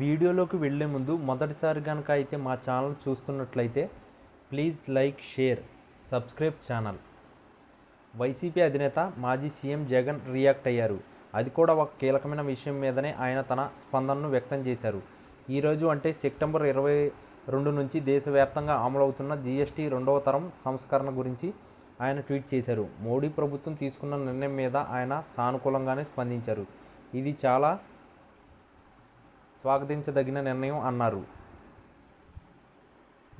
వీడియోలోకి వెళ్ళే ముందు మొదటిసారి కనుక అయితే మా ఛానల్ చూస్తున్నట్లయితే please like, share, subscribe channel. YCP అధినేత మాజీ సీఎం జగన్ రియాక్ట్ అయ్యారు. అది కూడా ఒక కీలకమైన విషయం మీదనే ఆయన తన స్పందనను వ్యక్తం చేశారు. ఈరోజు అంటే సెప్టెంబర్ 22 నుంచి దేశవ్యాప్తంగా అమలవుతున్న జీఎస్టీ రెండవ తరం సంస్కరణ గురించి ఆయన ట్వీట్ చేశారు. మోడీ ప్రభుత్వం తీసుకున్న నిర్ణయం మీద ఆయన సానుకూలంగానే స్పందించారు. ఇది చాలా స్వాగతించదగిన నిర్ణయం అన్నారు.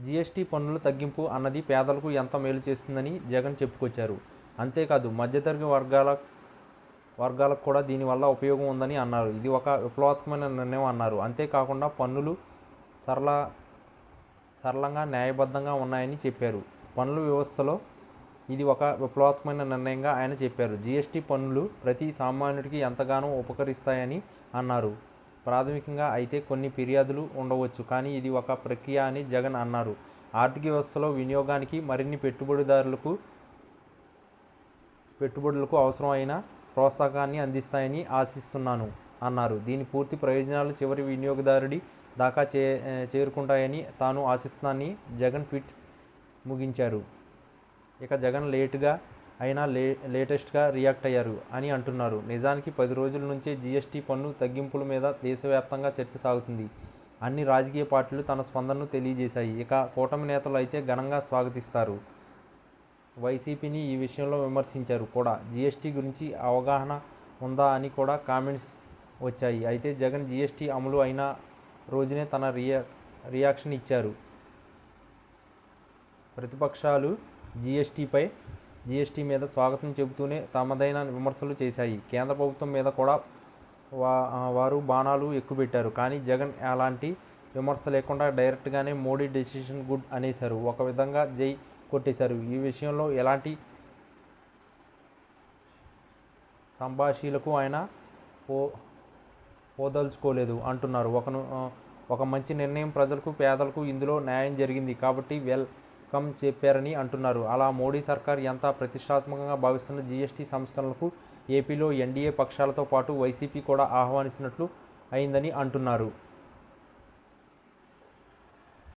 జీఎస్టీ పన్నుల తగ్గింపు అన్నది పేదలకు ఎంత మేలు చేస్తుందని జగన్ చెప్పుకొచ్చారు. అంతేకాదు మధ్యతరగతి వర్గాలకు కూడా దీనివల్ల ఉపయోగం ఉందని అన్నారు. ఇది ఒక విప్లవాత్మకమైన నిర్ణయం అన్నారు. అంతేకాకుండా పన్నులు సరళంగా, న్యాయబద్ధంగా ఉన్నాయని చెప్పారు. పన్నుల వ్యవస్థలో ఇది ఒక విప్లవాత్మకమైన నిర్ణయంగా ఆయన చెప్పారు. జీఎస్టీ పన్నులు ప్రతి సామాన్యుడికి ఎంతగానో ఉపకరిస్తాయని అన్నారు. ప్రాథమికంగా అయితే కొన్ని ఫిర్యాదులు ఉండవచ్చు, కానీ ఇది ఒక ప్రక్రియ అని జగన్ అన్నారు. ఆర్థిక వ్యవస్థలో వినియోగానికి, మరిన్ని పెట్టుబడులకు అవసరమైన ప్రోత్సాహకాన్ని అందిస్తాయని ఆశిస్తున్నాను అన్నారు. దీని పూర్తి ప్రయోజనాలు చివరి వినియోగదారుడి దాకా చేరుకుంటాయని తాను ఆశిస్తున్నానని జగన్ ట్వీట్ ముగించారు. ఇక జగన్ లేటెస్ట్గా రియాక్ట్ అయ్యారు అని అంటున్నారు. నిజానికి 10 రోజుల నుంచే జీఎస్టీ పన్ను తగ్గింపుల మీద దేశవ్యాప్తంగా చర్చ సాగుతుంది. అన్ని రాజకీయ పార్టీలు తన స్పందనను తెలియజేశాయి. ఇక కూటమి నేతలు అయితే ఘనంగా స్వాగతిస్తారు. వైసీపీని ఈ విషయంలో విమర్శించారు కూడా. జీఎస్టీ గురించి అవగాహన ఉందా అని కూడా కామెంట్స్ వచ్చాయి. అయితే జగన్ జీఎస్టీ అమలు అయిన రోజునే తన రియాక్షన్ ఇచ్చారు. ప్రతిపక్షాలు జీఎస్టీ మీద స్వాగతం చెబుతూనే తమదైన విమర్శలు చేశాయి. కేంద్ర ప్రభుత్వం మీద కూడా వారు బాణాలు ఎక్కుపెట్టారు. కానీ జగన్ అలాంటి విమర్శ లేకుండా డైరెక్ట్గానే మోడీ డెసిషన్ గుడ్ అనేశారు. ఒక విధంగా జై కొట్టేశారు. ఈ విషయంలో ఎలాంటి సంభాషణలకు ఆయన పోదలుచుకోలేదు అంటున్నారు. ఒక మంచి నిర్ణయం, ప్రజలకు, పేదలకు ఇందులో న్యాయం జరిగింది కాబట్టి వెల్కమ్ చెప్పారని అంటున్నారు. అలా మోడీ సర్కార్ ఎంత ప్రతిష్టాత్మకంగా భావిస్తున్న జీఎస్టీ సంస్కరణలకు ఏపీలో ఎన్డీఏ పక్షాలతో పాటు వైసీపీ కూడా ఆహ్వానించినట్లు అయిందని అంటున్నారు.